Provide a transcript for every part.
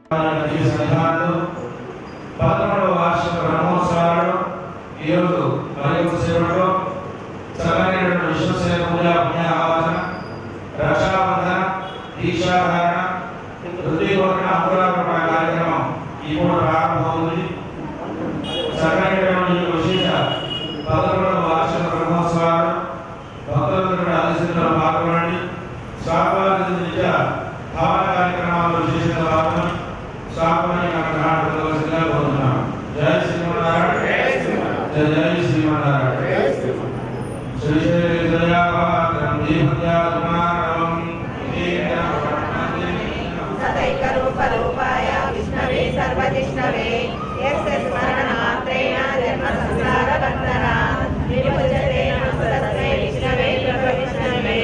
11వ వార్షిక బ్రహ్మోత్సవాలు ఈరోజు మరియు సేవలో చక్కనైన విశ్వసేన పూజ పుణ్య ఆవాచన రక్షాబంధన దీక్షాధారణ రుద్రీకోరణ అంకురార్పణ కార్యక్రమం ఈ పూట ప్రారంభమవుతుంది. చక్కనైన విశేష 11వ వార్షిక బ్రహ్మోత్సవాలు భక్తులందరూ ఆలస్యంలో పాల్గొనండి. స్వామివారి నిత్య భావన కార్యక్రమాలు విశేషంగా పాల్గొని స్వామివారి కర్ణాటకలో కోరుతున్నాం. జై శ్రీమన్నారాయణ, జయ జయ శ్రీమన్నారాయణ. శ్రీ శ్రీ దయాపాత్రం దీపజ్ఞానమానవం సదైక రూప రూపాయ విష్ణవే సర్వజిష్ణవే యస్య స్మరణమాత్రేణ జన్మ సంసార బంధన విముచ్యతే నమస్తస్మై విష్ణవే ప్రభ విష్ణవే.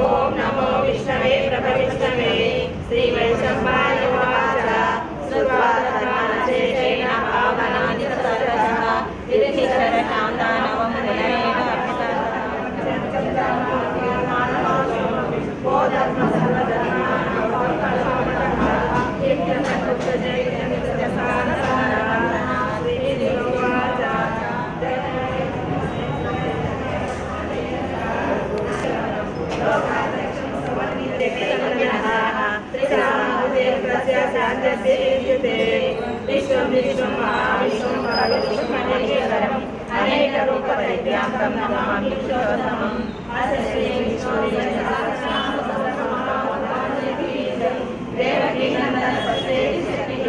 ఓం నమో విష్ణవే ప్రభ విష్ణవే. శ్రీ వైశంపాయ ఉవాచ సుర్వాధర్మానశేషేణ భావనాని సర్వశః విధిశరణాందానవం మునయేన అనేక రూప దైత్యాంతం నమామి పురుషోత్తమం. దేవకీ నందన పశ్యేతి శక్తిః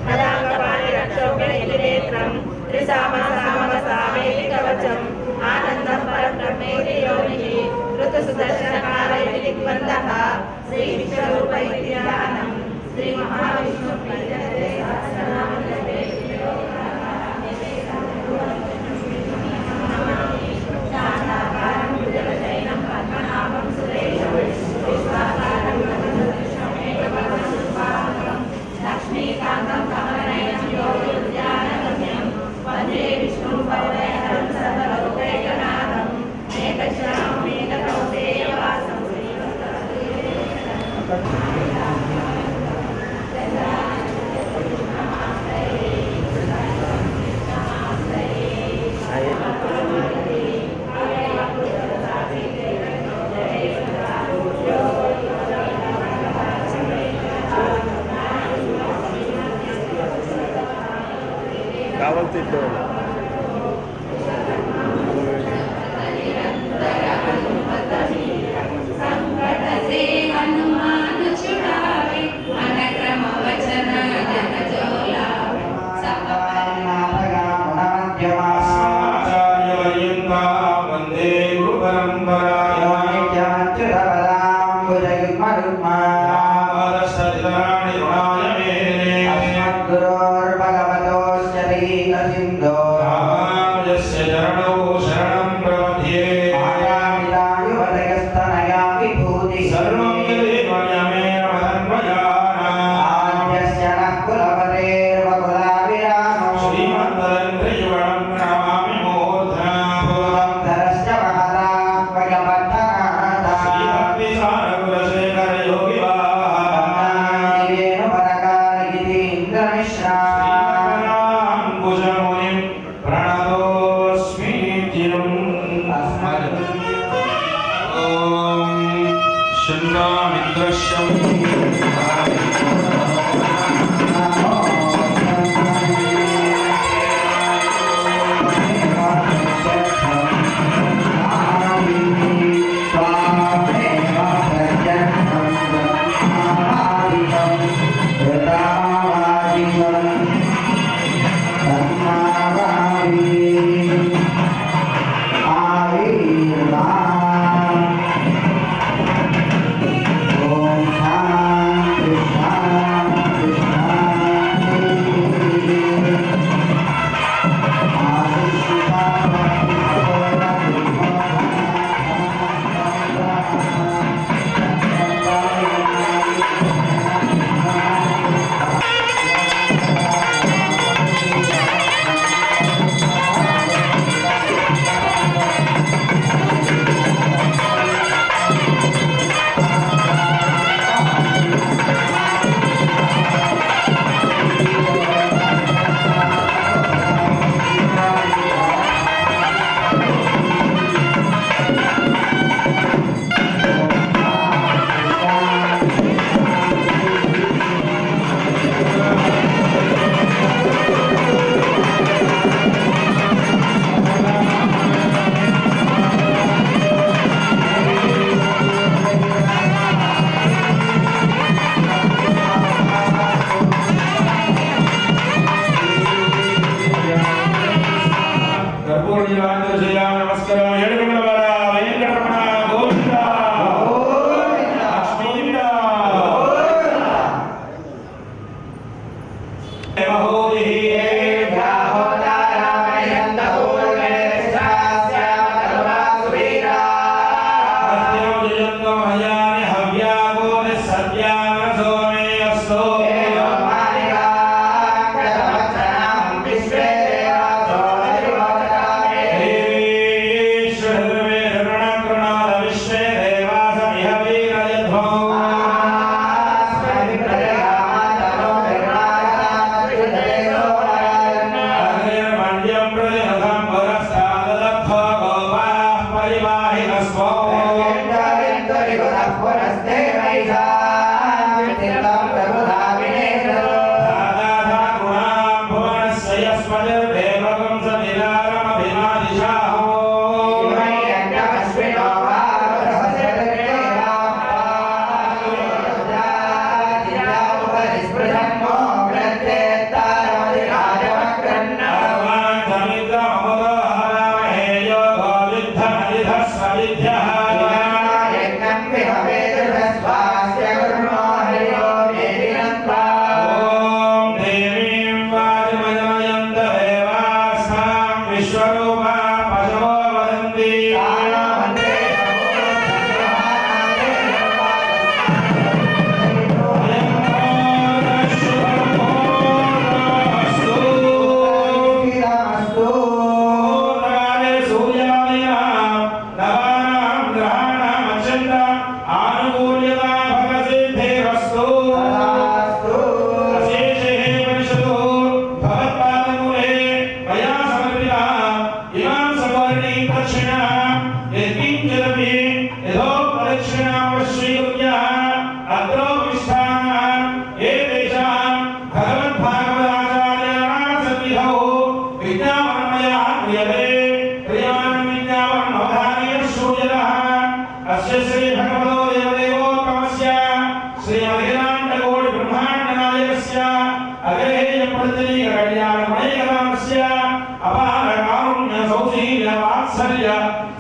కళాంగపాణి రక్షోగ్నేత్రం త్రిసామసామవసామేతి కవచం ఆనందం పరబ్రహ్మేతి యోనిః ఋతుసుదర్శనకాలైతి దిగ్బంధః శ్రీ విశ్వరూప ఇతి జ్ఞానం శ్రీ మహావిష్ణు ప్రీతయతే సహస్రనామజపే శాంతాకారం భుజగశయనం పద్మనాభం సురేశం విశ్వాకారం లక్ష్మీకాంతం కమలనయనం యోగిద్యానగమ్యం వందే విష్ణుం భవభయహరం సర్వలోకైకనాథం ఏకశరణం ఏకకౌసేయవాసం కావాల్సిందో శ్రీ భక్తి సారకుల శేఖర యోగి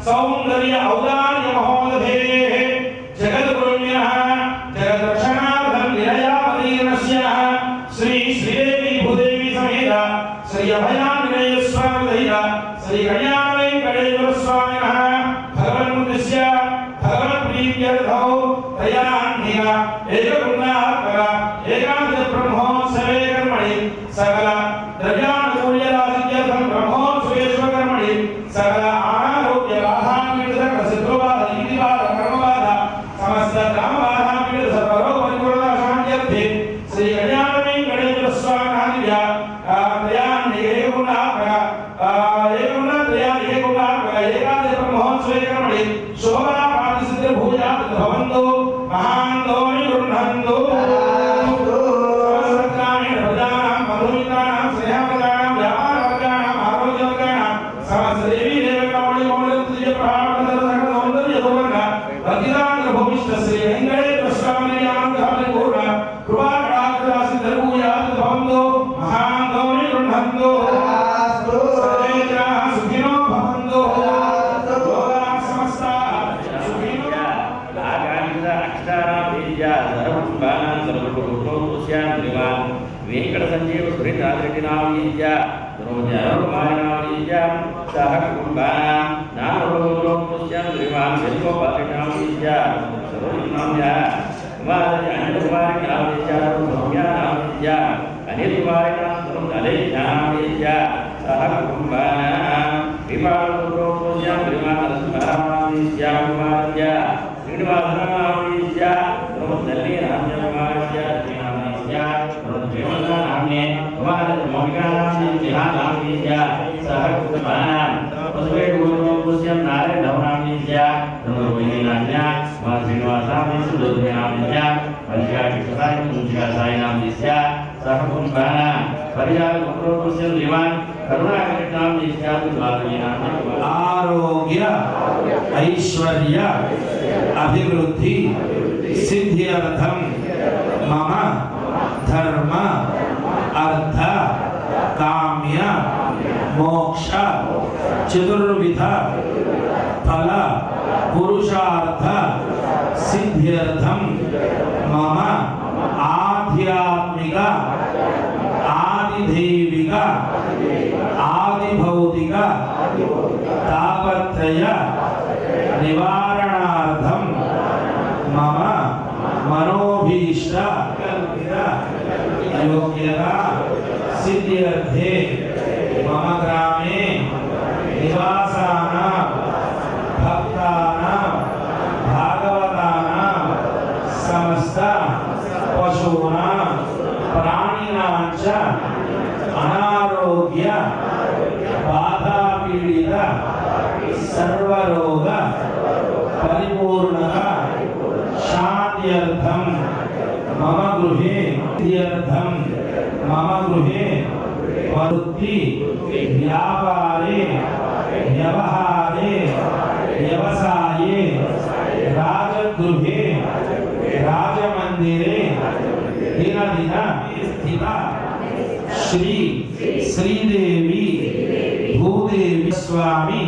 सौंदर्य औदार्य महोदधे जगद्गुरुण्यः जगद्रक्षणार्थं निरयावतीर्णस्य श्री श्रीदेवी भूदेवी समेत श्री अभयाञ्जनेय स्वामी श्री कल्याण वेंकटेश्वर स्वामिनः भगवन्मुद्दिश्य भगवत्प्रीत्यर्थौ तयान्धिक एकगुणात्मक एकादश ब्रह्मोत्सवे कर्मणि सकल द्रव्यानुकूल्यराशित्यर्थं ब्रह्मोत्सवेश्वर कर्मणि सकल आरोग्य ऐश्वर्य अभिवृद्धि सिद्ध्यर्थम मम धर्म अर्थ काम्य मोक्ष चतुर्विध फल पुरुषार्थ सिद्ध्यर्थम मम आध्यात्मिक आदिदैविक आदिभौतिक तापत्रय निवारणार्थं मम मनोभीष्ट योग्यता सिद्ध्यर्थे मम ग्रामे निवासानां भक्तानां भागवतानां समस्त पशूनां प्राणिनां च अनारोग्य बाधा पीड़ित सर्वरोग परिपूर्णता शान्त्यर्थं मम गृहे सिद्ध्यर्थं मम गृहे वृत्ति व्यापारे व्यवहारे व्यवसाये राजगृहे राजमन्दिरे दिन दिन स्थित श्री श्रीदेवी भूदेवी स्वामी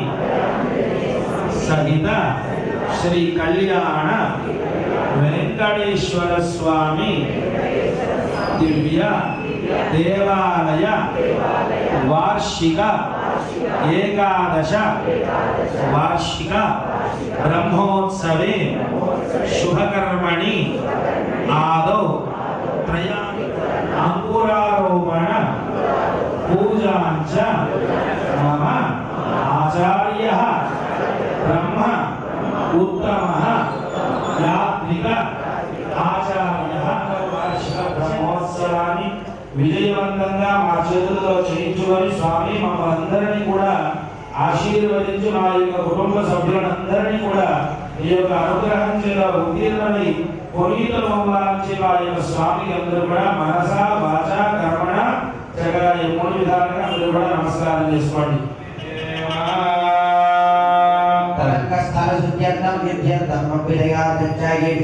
सहित श्री कल्याण वेंकटेश्वर स्वामी दिव्य देवालय वार्षिक एकादश वार्षिक ब्रह्मोत्सवे शुभकर्मणि आदौ त्रया अंकुरारोपण पूजांच मम आचार्यः ब्रह्म उत्तमः यात्रिक आचार्यः वार्षिक ब्रह्मोत्सवानि విజయవంతంగా మా చేతుల్లో చేయించుకొని స్వామి మమ్మల్ని కూడా ఆశీర్వదించి మా యొక్క కుటుంబ సభ్యులందరినీ కూడా ఈ యొక్క అనుగ్రహం చేత ఉత్తీర్ణమై పునీతులు మమ్మల్ని మా యొక్క స్వామికి అందరూ కూడా మనస వాచ కర్మణ చక్కగా ఈ మూడు విధాలుగా అందరూ కూడా నమస్కారం చేసుకోండి.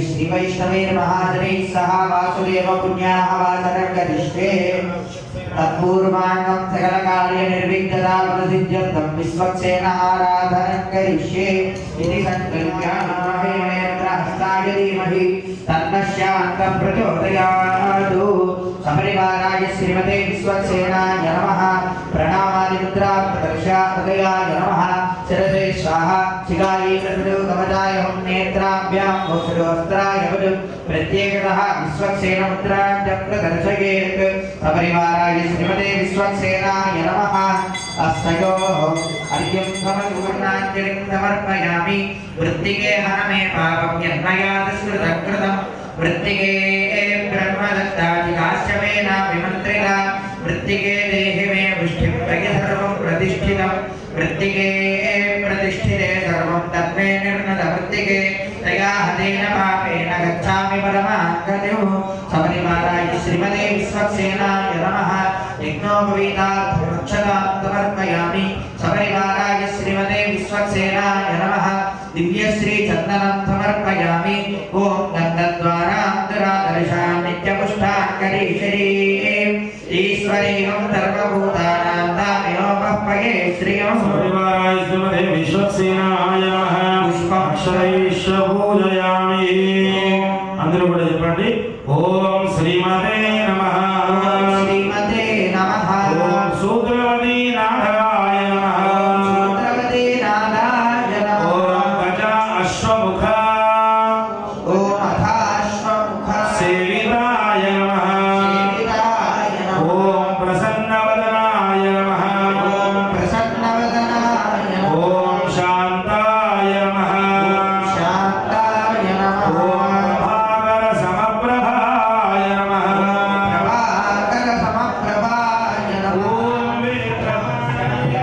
श्री वैष्णवे महाजने सह वासुदेव पुण्याः वाचरङ्गरिष्टे तत्पूर्वाङ्गं सकल कार्य निर्विघ्नता प्रसिद्ध्यर्थं विश्वक्सेन आराधनं करिष्ये इति संकल्प्य हस्ताय धीमहि तन्नः शान्तं प्रचोदयात्। सपरिवाराय श्रीमते विश्वक्सेनाय नमः। प्रणामादि मुद्राप्रदर्शयाय नमः। शिरसे स्वाहा शिखायै प्रसृतो कवचाय हुं नेत्राभ्यां वस्त्राय वद प्रत्येकतः विश्वक्सेन मुद्रां च प्रदर्शयेत्। सपरिवाराय श्रीमते विश्वक्सेनाय नमः। अस्तयोः अर्घ्यं समसुवर्णाञ्जलिं समर्पयामि। वृत्तिके हनमे पापं यन्मया दुष्कृतं कृतं वृत्तिके ब्रह्मदत्तादिकाश्यमेन विमन्त्रिता वृत्तिके देहि मे पुष्टिं प्रति सर्वं प्रतिष्ठितं वृत्तिके प्रतिष्ठिते सर्वं तन्मे निर्णत वृत्तिके तया हतेन पापेन गच्छामि परमागतिं। सपरिवाराय श्रीमते विश्वक्सेनाय नमः। यज्ञोपवीतार्थमक्षतां समर्पयामि। सपरिवाराय श्रीमते विश्वक्सेनाय नमः। दिव्यश्री चन्दनं समर्पयामि। ॐ गन्धद्वारान्तरादर्शां नित्यपुष्टाङ्करीश्वरी ईश्वरीं सर्वभूतानां तामेवोपह्वये श्रियं। सपरिवाराय श्रीमते विश्वक्सेनाय नमः। पुष्पाक्षरैश्च पूजयामि। అందరూ కూడా చెప్పండి ఓం శ్రీమతే నమః। श्रीमते नमः। ఓం సూత్రవతి నాథాయ నమః। सूत्रवती नादाय नमः। ఓం గజ అశ్వముఖ ॐ अथाश्वमुख సేవితాయ నమః। सेविताय नमः। ఓం ప్రసన్నవదనాయ నమః। ॐ प्रसन्नवदनाय नमः। ఓం శాంతాయ నమః। शान्ताय नमः। ఓం ప్రభాకర సమప్రభాయ నమః। प्रभाकर समप्रभाय नमः। ఓం విక్రమాయ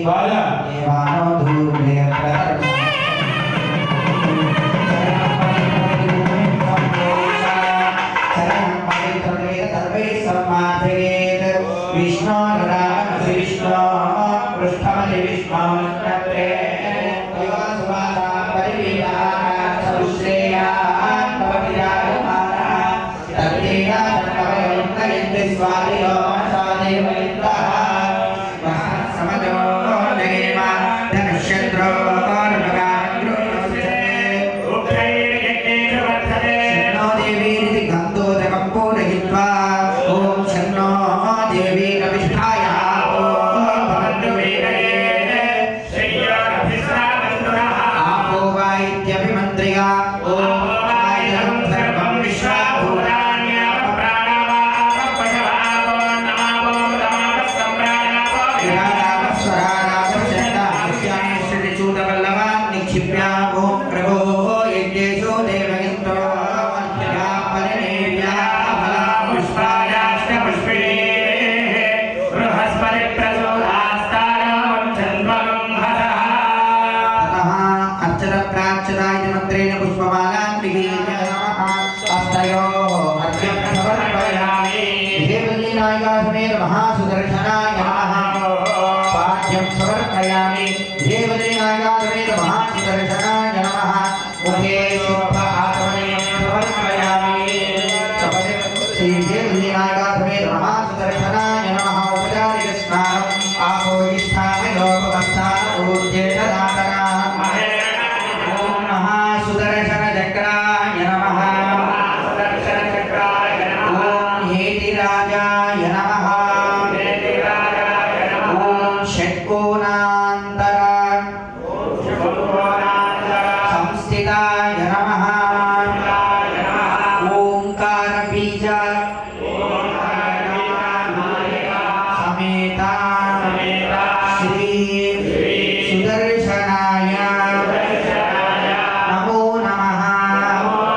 బాగా ओम शन्नो देवी कविष्ठाया भवन्तु वेदये पुष्पाक्षदायित मन्त्रेण पुष्पमालां विगीर्य नमः हस्तयोः अर्घ्यं समर्पयामि देवलीनायिका समेत महासुदर्शनाय नमः पाद्यं समर्पयामि देवलीनायिका समेत महासुदर्शनाय नमः मुखे शुभ आत्मनेयं समर्पयामि श्री देवलीनायिका समेत महासुदर्शनाय नमः औपचारिक स्नानम् आपोजिष्ठामि लोकवस्थान ऊर्जेन दातका ओम महासुदर्शन चक्राय नमः ओम हेतिराजाय नमः ओम षट्कोणान्तरा संस्थिताय नमः ओंकार बीज समेता श्री सुदर्शनाय नमो नमः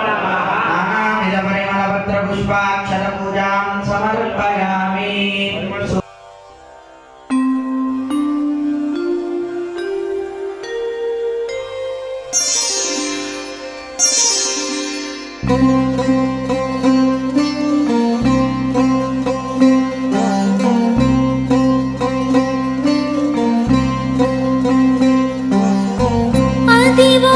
नानाविध परिमलपत्र पुष्पाक्षर पूजां समर्पयामि అదివో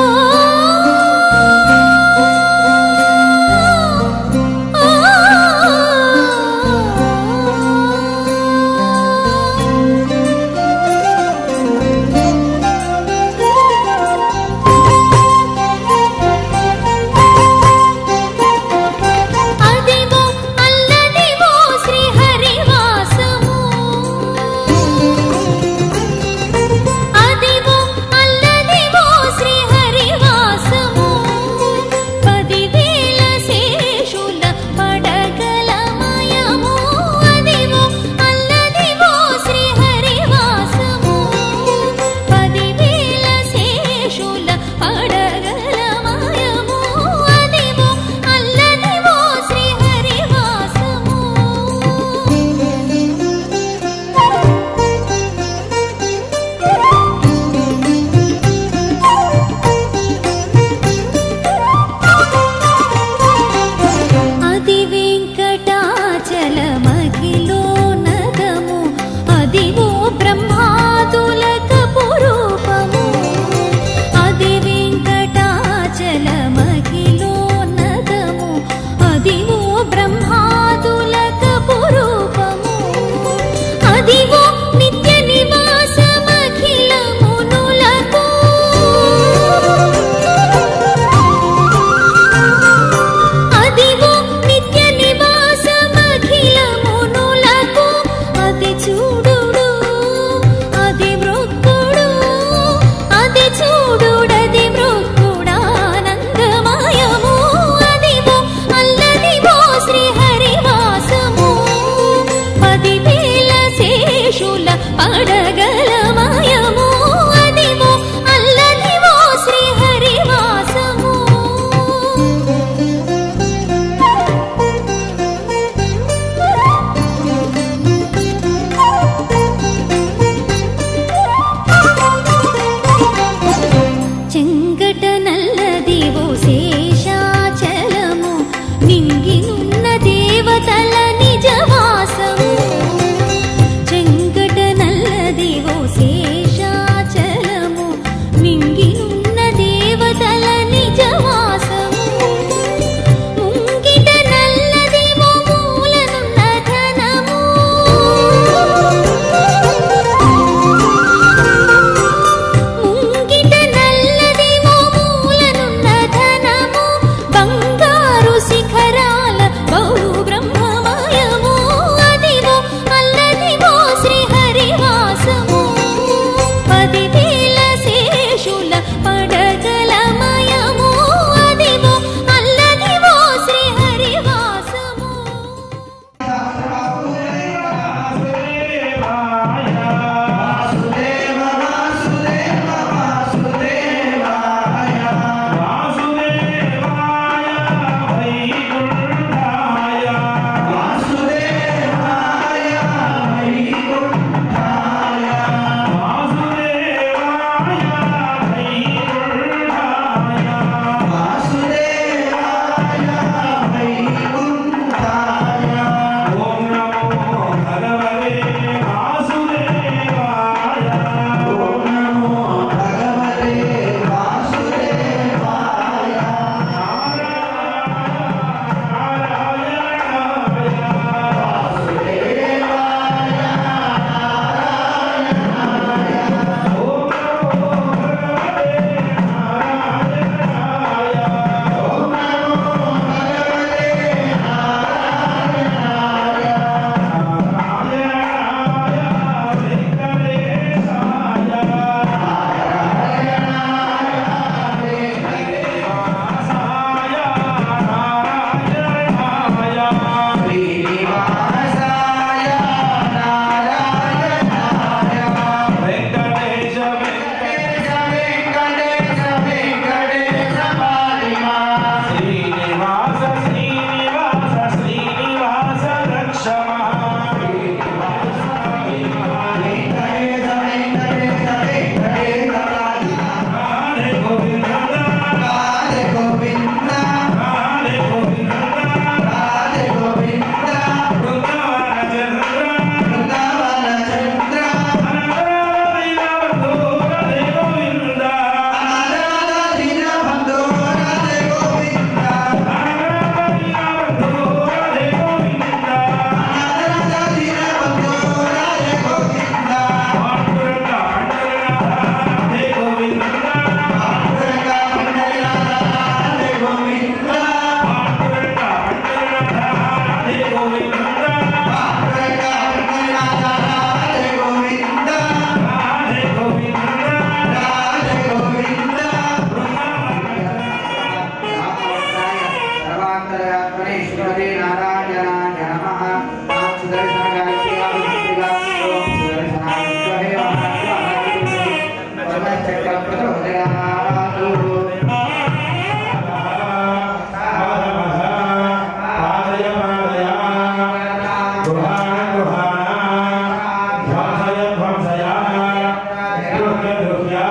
सर्वदुर्गा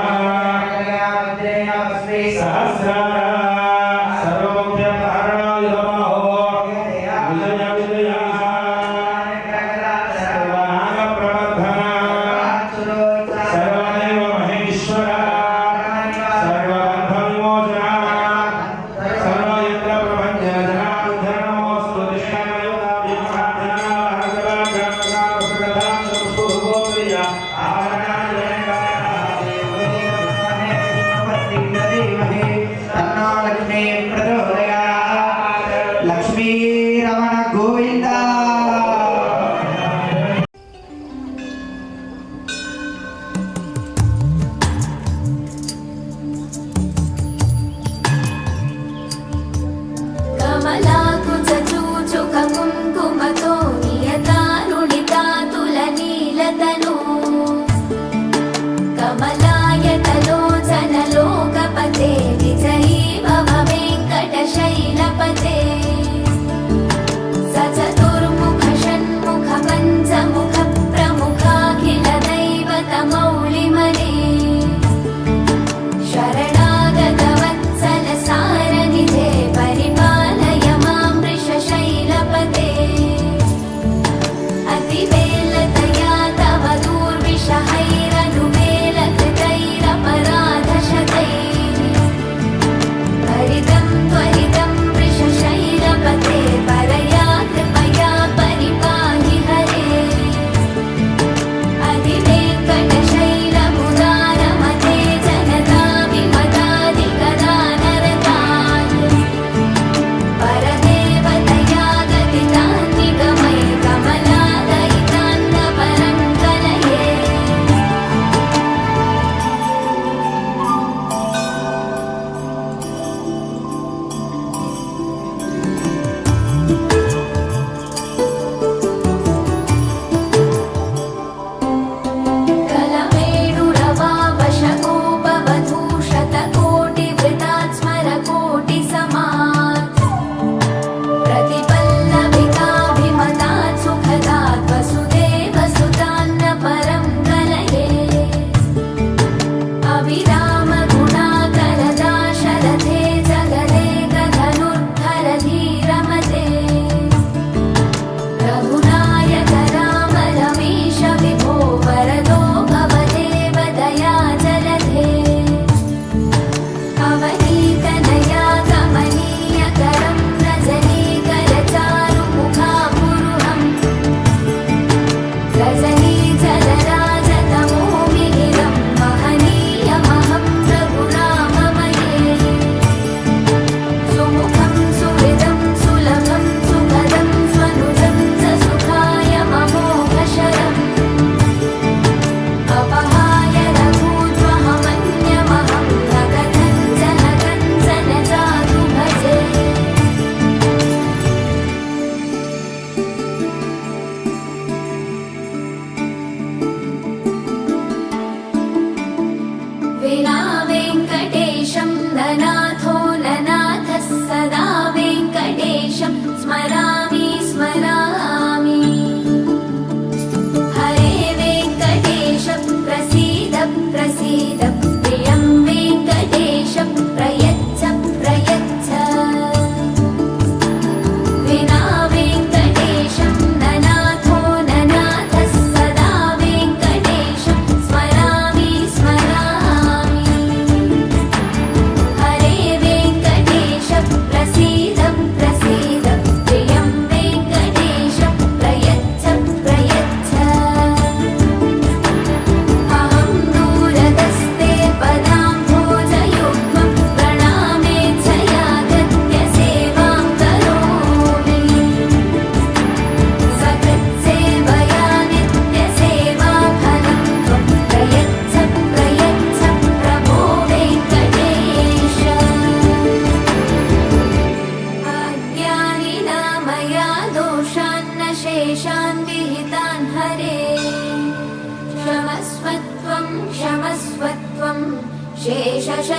सहस्रारा सर्वमुख्यधारणाय नमः विजय विजय सर्वांगप्रवर्धना सर्वदेव महेश्वरा सर्वबन्धविमोचना सर्वयन्त्रप्रपञ्चजनार्दनमोऽस्तु लक्ष्मी रमण गोविंद कुङ्कुमतो नियतारुणिता तुलनीलतनु कमलायतलोचनलोकपते विजयी भव वेङ्कटशैलपते सचतुर्मुख षण्मुख पञ्चमुख प्रमुखाखिल दैवतमौलिमने शरणागतवत्सल सारनिधे परिपालय मां वृषशैलपते अतिवेलतया तव दूर्विषहैरनुवेलकृतैरपराधशतैः त्वरितं त्वरितं वृषशैलपते परया कृपया परिपाहि हरे अधिवेङ्कटशैलमुदारमते जनताभिमतादिकदानरतान् परदेवतया गतितान् निगमय कमलादयितान्न परं कलये कलवेणुरवावशकोपवधूशतकोटिवृतात् स्मरकोटिसमात् प्रतिपल्लविकाभिमतात् सुखदात् वसुदेवसुतान्न परं कलये अविरामगुणाकरदाशरथे जगदेकधनुर्धर धीरमते रघुनायक राम रमेश विभो वरदो भवदेव दया जलधे अवनीतनया कमनीयकरं रजनीकरचारुमुखापुरुहम् रजनीजलराजतमो मिहिरं महनीयमहं रघुराममये सुमुखं सुहृदं सुलभं सुखदं स्वनुजं च सुखाय ममोघशरम् अपहाय रघूत्वहमन्यमहं न कथञ्चन कञ्चन चातु भजे विना वेङ्कटेशं ननाथो ननाथः सदा वेङ्कटेशं स्मरामि स्मरामि हरे वेङ्कटेश प्रसीद प्रसीद प्रियं वेङ्कटेश प्रयच्छ प्रयच्छ विना वेङ्कटेशं ननाथो ननाथः सदा वेङ्कटेशं स्मरामि स्मरामि हरे वेङ्कटेश प्रसीद प्रसीद प्रियं वेङ्कटेश प्रयच्छ प्रयच्छ अहं दूरदस्ते पदाम्भोजयुग्मं प्रणामेच्छयागत्य सेवां करोमि सकृत्सेवया नित्यसेवाफलं त्वं प्रयच्छ प्रयच्छ प्रभो वेङ्कटेश अज्ञानिना मया दोषान्न शेषान् विहितान् हरे क्षमस्वत्वं क्षमस्वत्वं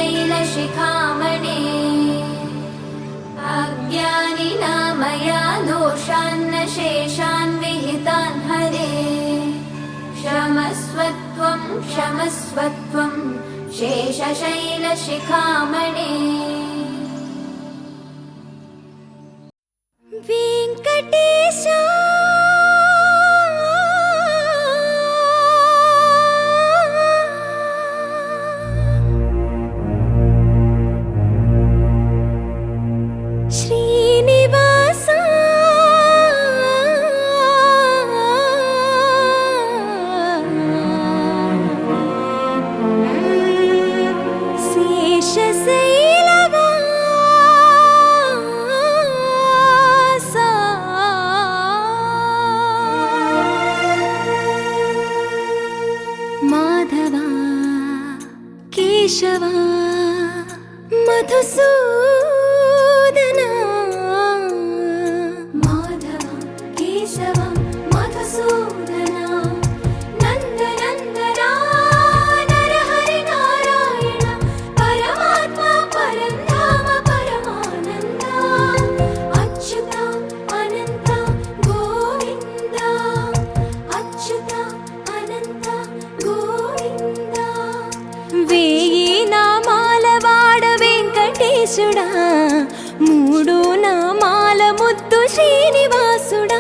शेषशैलशिखामणे अज्ञानिना मया दोषान्न शेषान् विहितान् हरे क्षमस्वत्वं त्वं क्षमस्व त्वं शेषशैलशिखामणे वेङ्कटेश श्रीनिवास शेषशैलवास माधवा केशवा मधुसूदना माधव केशव मधुसूदना नन्दनन्दना नरहरि नारायण परमात्मा परन्धाम परमानन्दा अच्युत अनन्त गोविन्द अच्युत अनन्त गोविन्द वेयि नामाల వాడ వెంకటేశుడా మూడు నామాల ముద్దు శ్రీనివాసుడా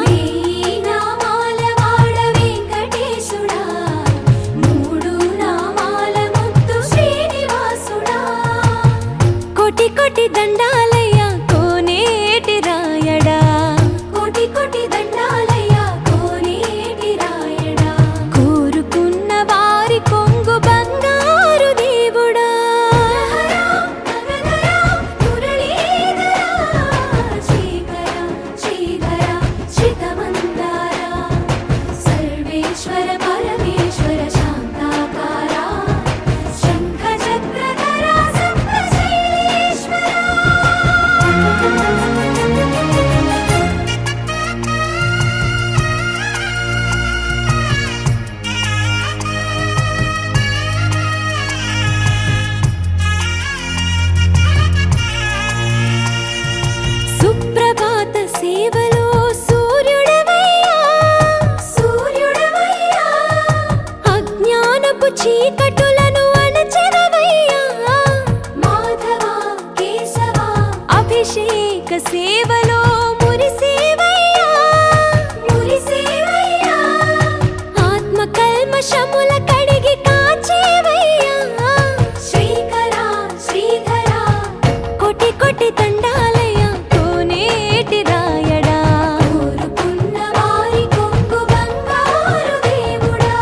వేయి నామాల వాడ వెంకటేశుడా మూడు నామాల ముద్దు శ్రీనివాసుడా కోటి కోటి దండాలయ్యా కోనేటి రాయడా కోటి కోటి దండాలయ్యా కోనేటి రాయడా కోరుకున్న వారి కొంగు బంగారు దేవుడా సర్వేశ్వర పరమేశ్వర శాంతాకారా శంఖ చక్రధరా సప్తశైలేశ్వరా సుప్రభాత సేవలో సూర్యుడవయ్యా సూర్యుడవయ్యా అజ్ఞానపు చీకటులను అణచెదవయ్యా మాధవ కేశవ అభిషేక సేవలో మురిసేవయ్యా మురిసేవయ్యా ఆత్మ కల్మషముల కడిగి కాచేవయ్యా శ్రీకర శ్రీధర కోటి కోటి దండాలయ్యా కోనేటి రాయడా కోరుకున్న వారి కొంగు బంగారు దేవుడా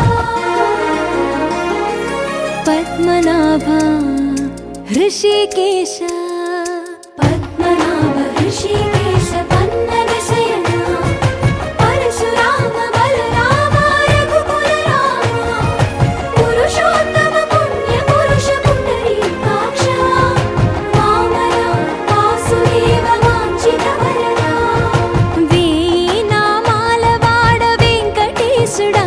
పద్మనాభ హృషికేశ పద్మనాభ హృషికేశ పన్నగ శయన పరశురామ బలరామ రఘుకుల రామ పురుషోత్తమ పుణ్య పురుష పుండరీకాక్ష వామన వాసుదేవ వాంఛిత వరదా వేయి నామాల వాడ వెంకటేశుడా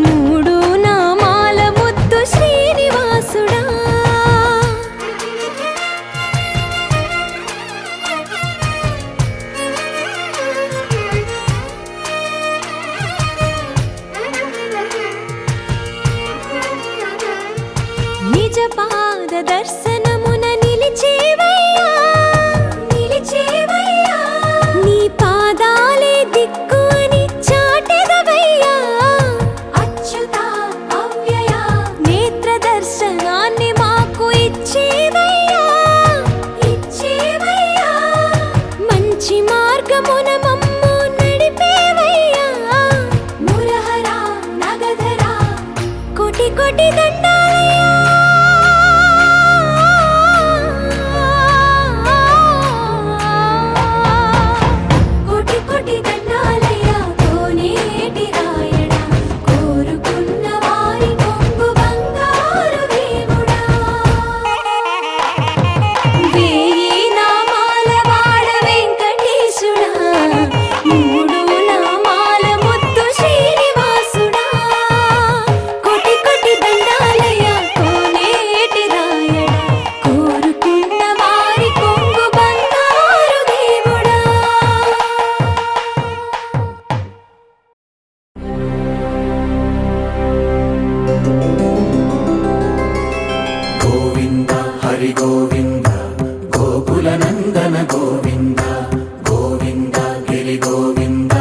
మూడు నామాల ముద్దు శ్రీనివాసుడా నిజ పాద దర్శనమున నిలిచేవయ్యా నిలిచేవయ్యా నీ పాదాలే దిక్కు అని చాటెదవయ్యా అచ్యుత అవ్యయ నేత్ర దర్శనాన్ని మాకు ఇచ్చేవయ్యా ఇచ్చేవయ్యా మంచి మార్గమున మమ్ము నడిపేవయ్యా మురహర నగధర కోటి కోటి దండాలయ్యా గోవింద గోకుల నందన గోవింద గోవింద గిరి గోవింద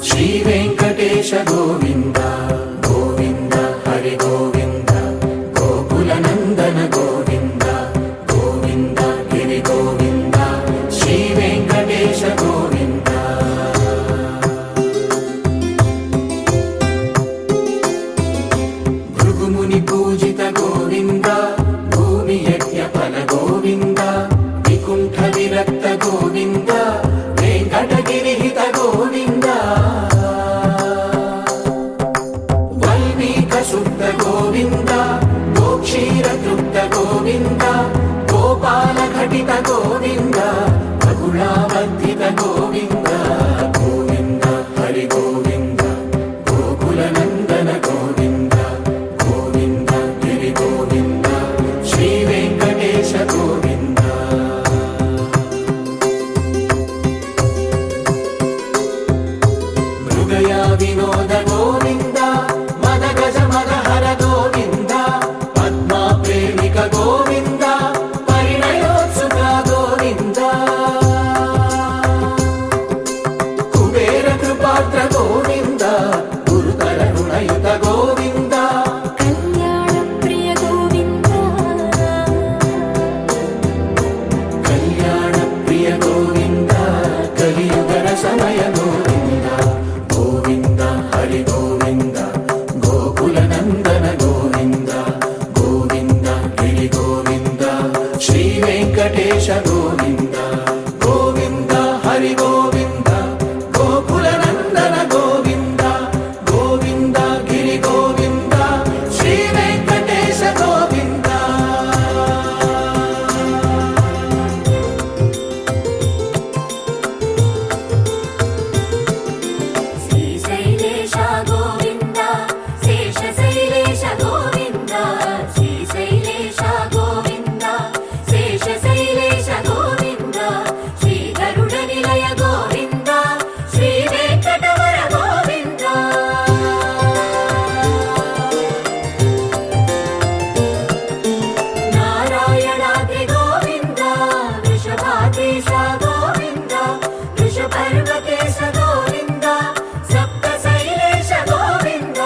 శ్రీ వెంకటేశ గోవింద గోవింద హరి గోవింద గోకుల నందన గోవింద గోవింద గిరి గోవింద శ్రీ వెంకటేశ గోవింద భృగుముని పూజిత గోవింద భూమి యజ్ఞ ఫల గోవింద వికుంఠ విరక్త గోవింద వెంకటగిరిహిత గోవింద వల్మీక శుద్ధ గోవింద గోక్షీర తృప్త గోవింద గోపాల ఘటిత గోవింద బహుళావర్ధిత గోవింద గోవింద హరి గోవింద గోకుల నందన గోవింద గోవింద గిరి గోవింద శ్రీ వెంకటేశ గోవింద మృగయా వినోద గోవింద మద గజ మద హర గోవింద పద్మా ప్రేమిక గోవింద పరిణయోత్సుక గోవింద కుబేర కృపాత్ర గోవింద గురుతర రుణయుత గోవింద కళ్యాణప్రియ గోవింద కళ్యాణ ప్రియ గోవింద కలియుగర సమయ గోవింద గోవింద హరి గోవింద గోకుల నందన గోవింద గోవింద గిరి గోవింద శ్రీ వెంకటేశ గోవింద గోవింద హరి గోవింద గోకుల నందన గోవింద గోవింద గిరి గోవింద శ్రీ వెంకటేశ గోవింద శ్రీశైలేశ గోవింద శేషశైలేశ గోవింద శ్రీశైలేశ గోవింద శేషశైలేశ గోవింద శ్రీ గరుడ నిలయ గోవింద శ్రీ వెంకటవర గోవింద నారాయణాద్రి గోవింద వృషభాద్రీశ గోవింద వృషపర్వతేశ గోవింద సప్తశైలేశ గోవింద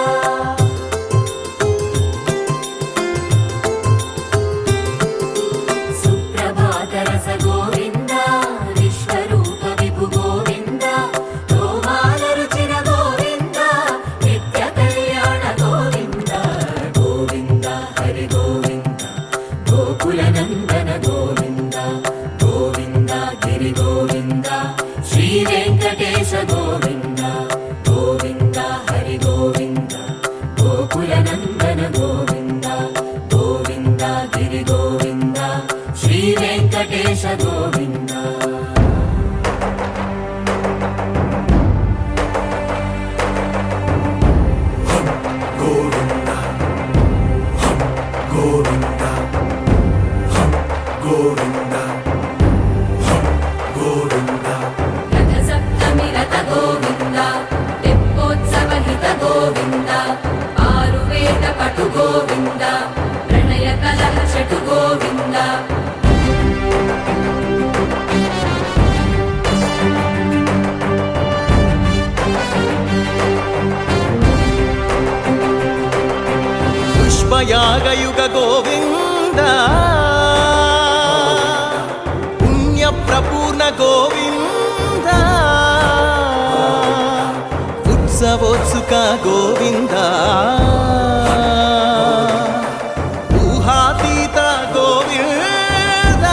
సుప్రభాతరస గోవింద విశ్వరూప విభు గోవింద గోమాల రుచిర గోవింద నిత్య కళ్యాణ గోవింద గోవింద హరి గోవింద గోకుల నందన గోవింద గోవింద గిరి గోవింద శ్రీ వెంకటేశ గోవింద గోవింద హరి గోవింద గోకుల నందన గోవింద గోవింద గిరి గోవింద శ్రీ వెంకటేశ గోవింద గోవింద గోవింద గోవింద గోవింద రథ సప్తమి రథ గోవింద తెప్పోత్సవ హిత గోవింద ఆరువేద పటు గోవింద ప్రణయ కలహ చటు గోవింద పుష్పయాగయుగ గోవింద పుణ్య ప్రపూర్ణ గోవింద ఉత్సవోత్సుక గోవింద ఊహాతీత గోవింద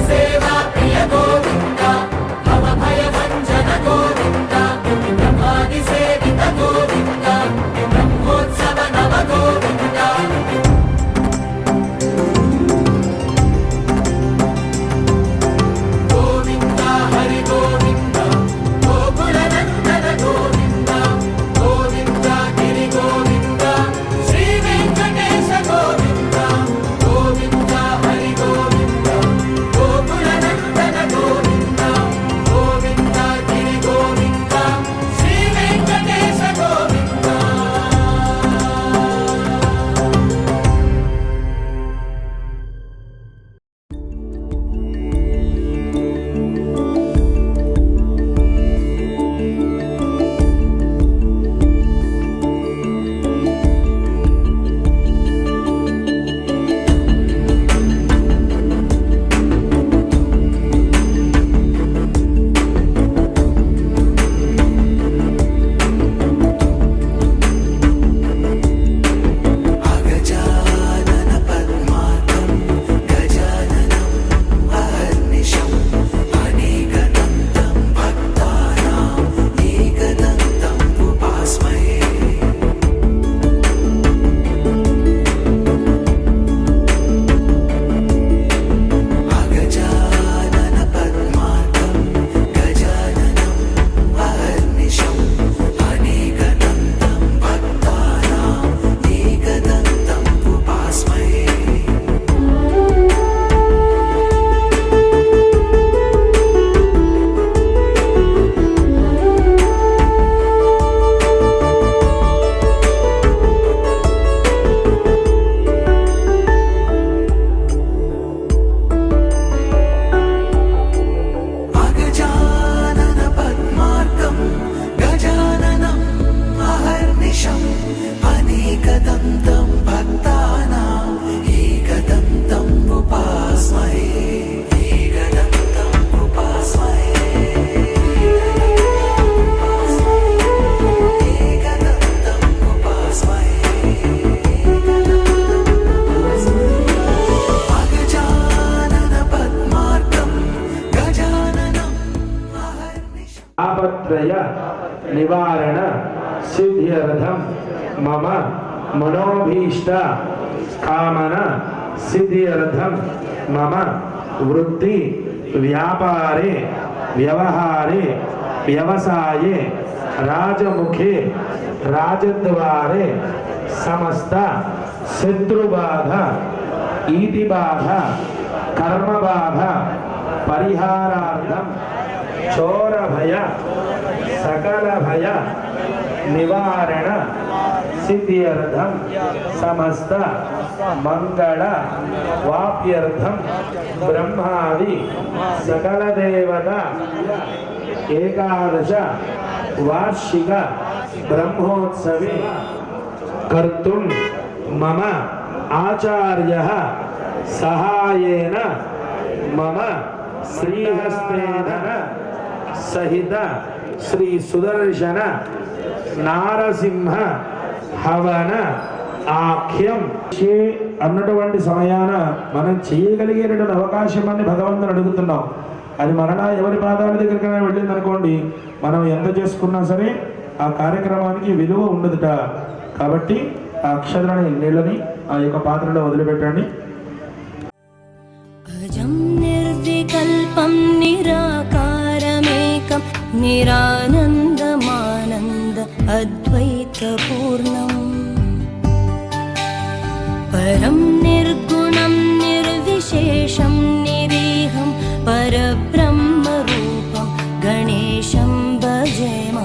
సేవా ప్రియ గోవింద భవ భయ భంజన గోవింద బ్రహ్మాది సేవిత గోవింద బ్రహ్మోత్సవ నవ గోవింద तापत्रय निवारण सिद्ध्यर्थम मम मनोभीष्ट कामना सिद्ध्यर्थम मम वृत्ति व्यापारे व्यवहारे व्यवसाये राजमुखे राजद्वारे समस्त शत्रुबाधा ईतिबाधा कर्मबाधा परिहारार्थम चोरभय सकलभय निवारण सिद्ध्यर्थम समस्त मंगल वाप्यर्थम ब्रह्मादि सकल देवता एकादश वार्षिक ब्रह्मोत्सवे कर्तुं मम आचार्यः सहायेन मम श्रीहस्तेन सहित श्री सुदर्शन नारसिंह हवन ఆఖ్యం అన్నటువంటి సమయాన మనం చేయగలిగేటువంటి అవకాశం అని భగవంతుని అడుగుతున్నాం. అది మరలా ఎవరి పాదాల దగ్గరికైనా వెళ్ళింది అనుకోండి, మనం ఎంత చేసుకున్నా సరే ఆ కార్యక్రమానికి విలువ ఉండదుట. కాబట్టి ఆ అక్షరాన్ని నీళ్ళని ఆ యొక్క పాత్రలో వదిలిపెట్టండి. अजं निर्विकल्पं निराकारमेकं निरानन्दमानन्द अद्वैतपूर्णम् परं निर्गुणं निर्विशेषं निरीहं परब्रह्मरूपं गणेशं भजेम.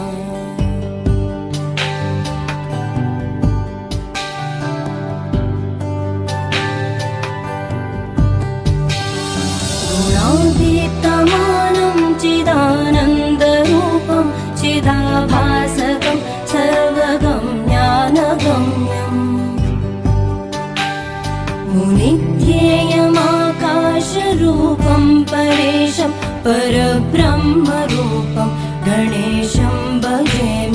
गुणातीतमानं चिदानन्दरूपं चिदाभासकं सर्वगं ज्ञानगम्यम् मुनिध्येयमाकाशरूपं परेशं परब्रह्मरूपं गणेशं भजेम.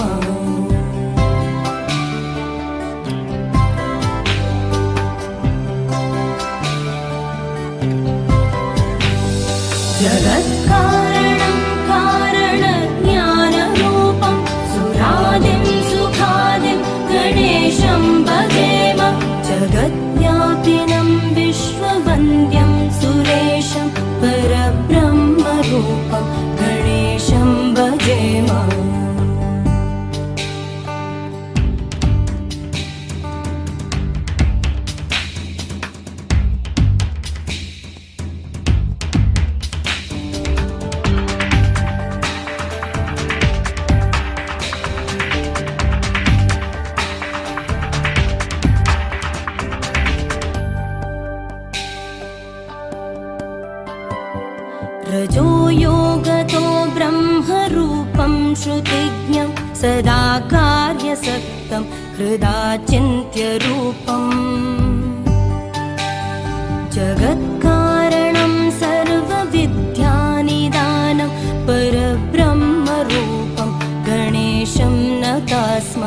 जगत्कारणं कारणज्ञानरूपं सुरादिं सुखादिं गणेशं भजेम. जगद्व्यापिनं विश्ववन्द्यं सुरेशं परब्रह्मरूपं गणेशं भजेम. रजो योगतो ब्रह्मरूपं श्रुतिज्ञं सदा कार्यसक्तं हृदा चिन्त्यरूपम् जगत्कारणं सर्वविद्यानिदानं परब्रह्मरूपं गणेशं नतास्म.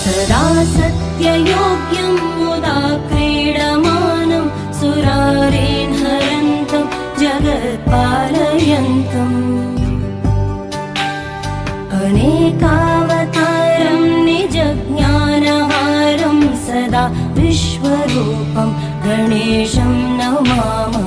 सदा सत्ययोग्यं मुदा क्रीडमानं सुरारेण हरन्तं जगत्पालयन्तम् अनेकावतारं निजज्ञानहारं सदा विश्वरूपं गणेशं नमामः.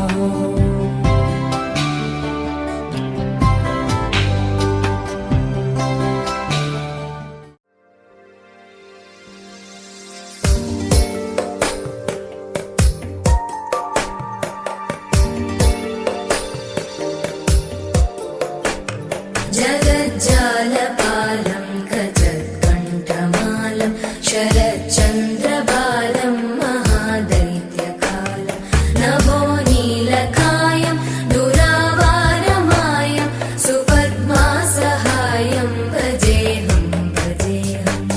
जगज्जालपालं गजत्कण्ठमालं शरच्चन्द्रबालं महादैत्यकालं नभो नीलकायं दुरावारमायं सुपद्मासहायं भजेऽहं भजेऽहम्.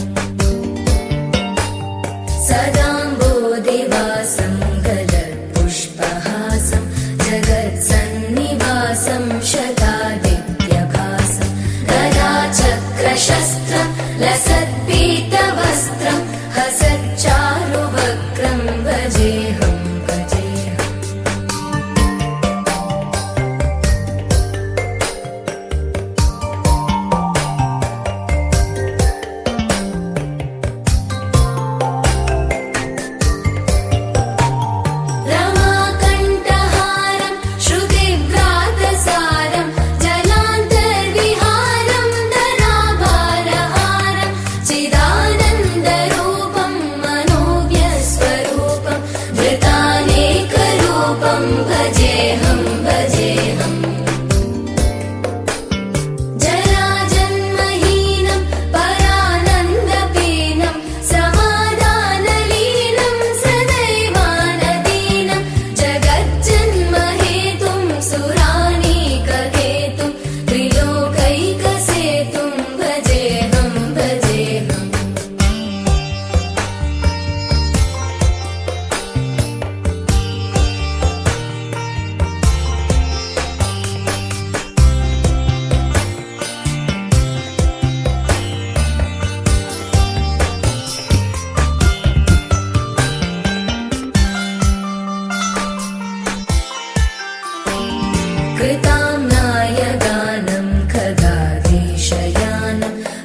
सदाम्बोधिवासं गलत्पुष्पहासं जगत्सन्निवासं शतादित्यभासं गदाचक्रशस्त्रं लसत्पीतवस्त्रं हसच्चारुवक्त्रं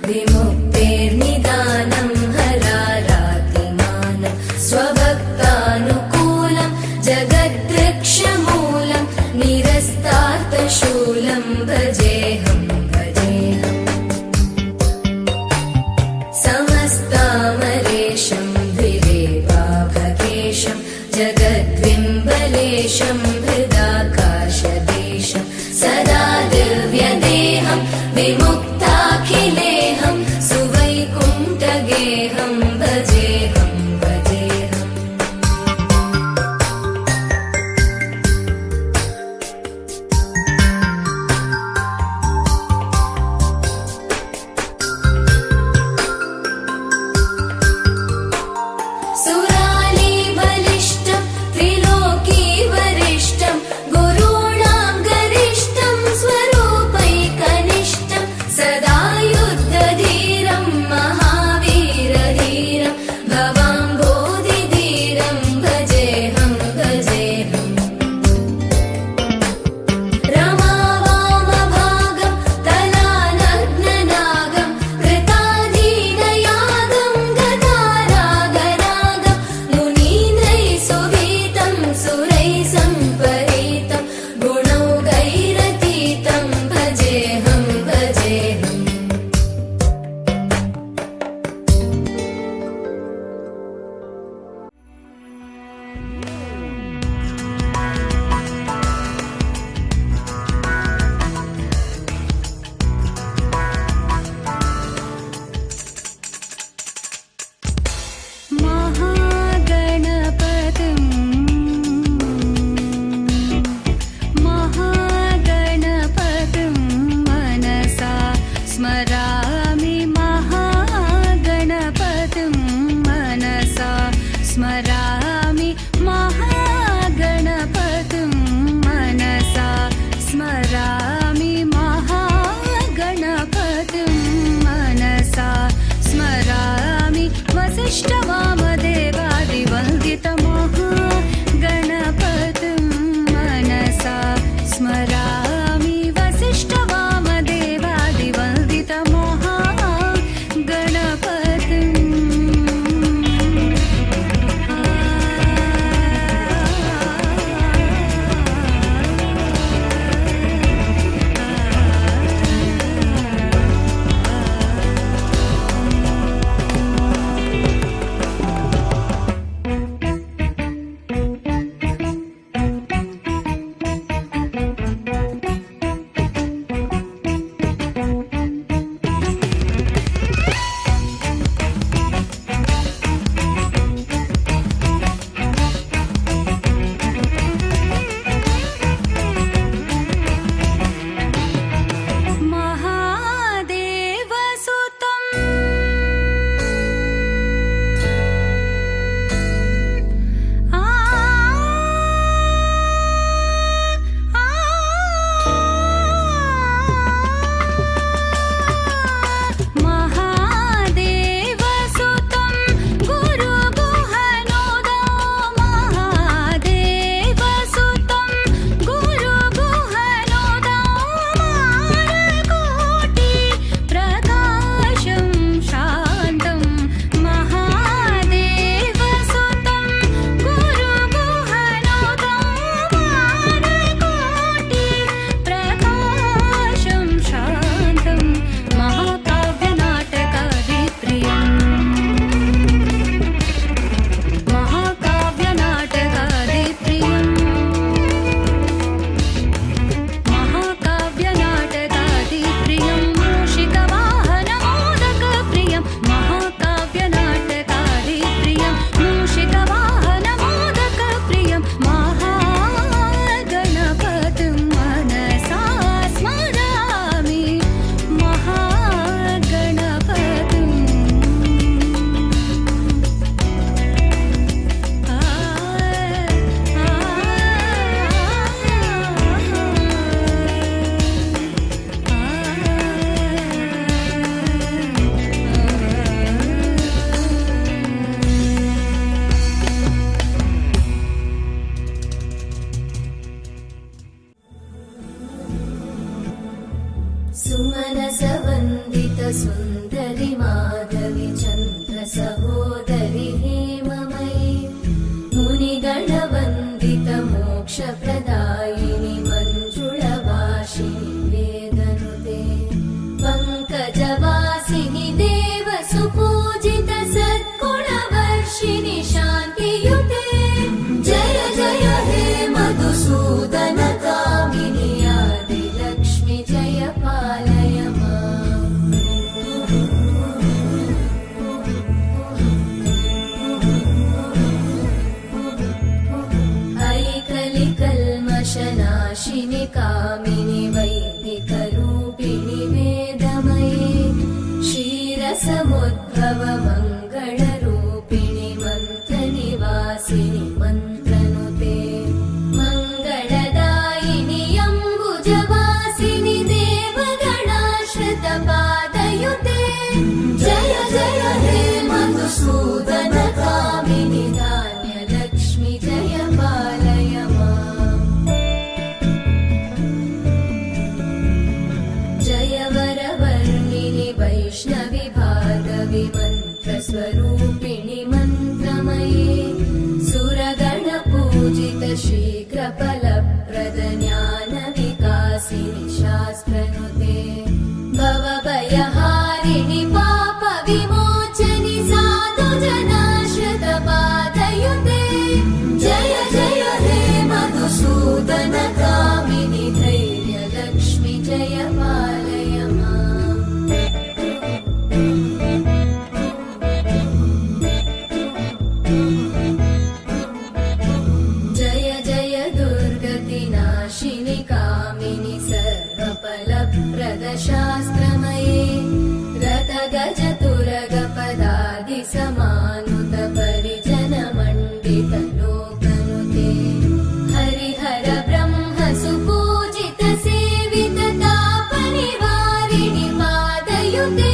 विमुक्तेर्निदानं हरारातिमानं स्वभक्तानुकूलं जगद्वृक्षमूलं निरस्तार्थशूलं भजेऽहं भजेऽहम् समस्तामरेशं द्विरेवाभकेशं जगद्विम्बलेशं हृदाकाशदेशं सदा दिव्यदेहं विमुक्ताखिलेऽहं क्षीरसमुद्भव मङ्गलरूपिणि मन्त्रनिवासिनि मन्त्रनुते मङ्गलदायिनि अम्बुजवासिनि देवगणाश्रितपादयुते जय जय हे मधुसूदन कामिनि धान्यलक्ष्मि जय पालय माम् जय वरवर्णिनि वैष्णवि भार्गवि मन्त्रस्वरूपिणि मन्त्रमये सुरगणपूजित शीघ्रफलप्रद ज्ञानविकासिनि शास्त्रनुते भवभयहारिणि पापविमोचनि साधुजनाश्रितपादयुते जय जय हे मधुसूदन कामिनि धैर्यलक्ष्मि जय पालय माम् जय जय दुर्गतिनाशिनि कामिनि सर्वफलप्रद शास्त्रमये रथगजतुरगपदादिसमानुत परिजनमण्डित लोकनुते हरिहर ब्रह्म सुपूजित सेवित तापनिवारिणि पादयुते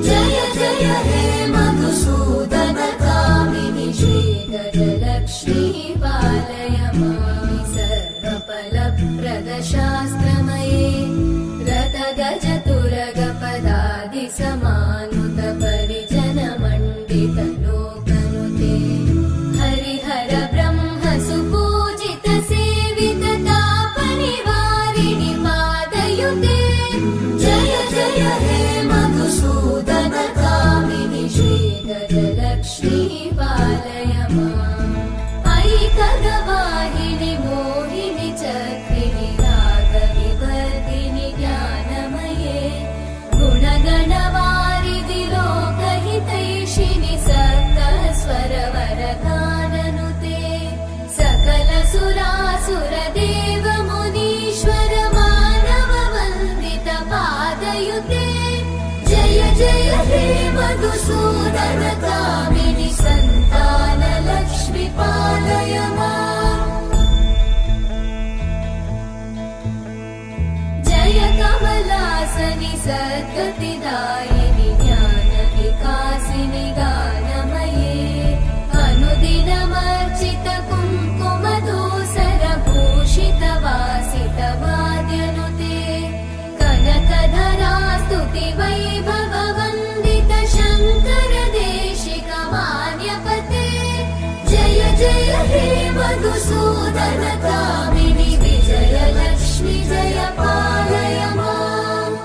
जय जय हे मधुसूदन कामिनि श्रीगजलक्ष्मी पालय मामि सर्वफलप्रद शास्त्रमये रथगजतुरगपदादिसमानुत परिजनमण्डित लोकनुते हरिहर ब्रह्म सुपूजित सेवित तापनिवारिणि पादयुते जय जय हे मधुसूदन कामिनि श्रीगजलक्ष्मी पालय माम् ऐकगवाहिनि मोहिनि चक्रिणि रागविवर्धिनि ज्ञानमये गुणगणवारिधि लोकहितैषिणि सप्तस्वरवरगाननुते सकल सुरासुरदेव मुनीश्वर मानव वन्दित पादयुते जय जय हे मधुसूदन कामिनि सन्तान लक्ष्मि पालय माम् जय कमलासनि सद्गतिदायिनि ज्ञानविकासिनि गानमये अनुदिनमर्चित कुङ्कुमधूसरभूषित वासित वाद्यनुते कनकधरा स्तुति वैभव वन्दित शङ्कर देशिक मान्यपते जय जय हे मधुसूदन कामिनि विजयलक्ष्मि जय पालय माम्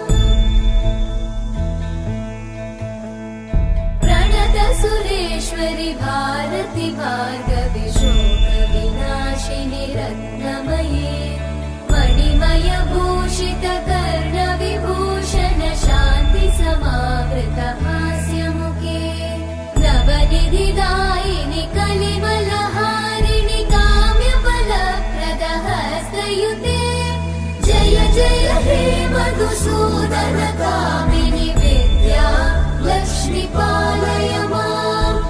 प्रणत सुरेश्वरि भारति भार्गवि शोकविनाशिनि रत्नमये मणिमय भूषित कर्णविभूषण शान्ति समावृत हास्यमुखे नवनिधिदायिनि कलिमलहारिणि काम्यफलप्रद हस्तयुते जय जय हे मधुसूदन कामिनि विद्या लक्ष्मि पालय माम्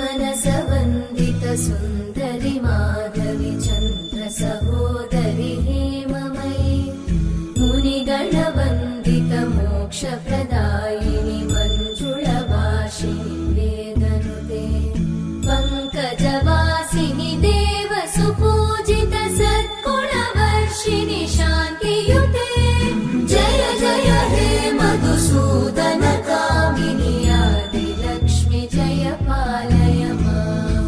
सुमनसवन्दित सुन्दरि माधवि चन्द्र सहोदरि हेममयि मुनिगणवन्दित मोक्षप्रदायिनि मञ्जुळभाषिणि वेदनुते पङ्कजवासिनि देव सुपूजित सद्गुणवर्षिणि शान्तियुते जय जय हे मधुसूदन कामिनि आदिलक्ष्मि जय पालय माम्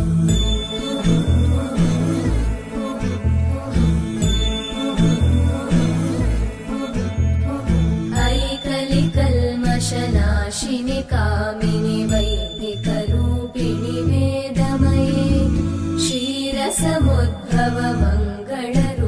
ऐकलिकल्मषनाशिनि कामिनि वैदिकरूपिणि वेदमये क्षीरसमुद्भव मङ्गलरूपिणि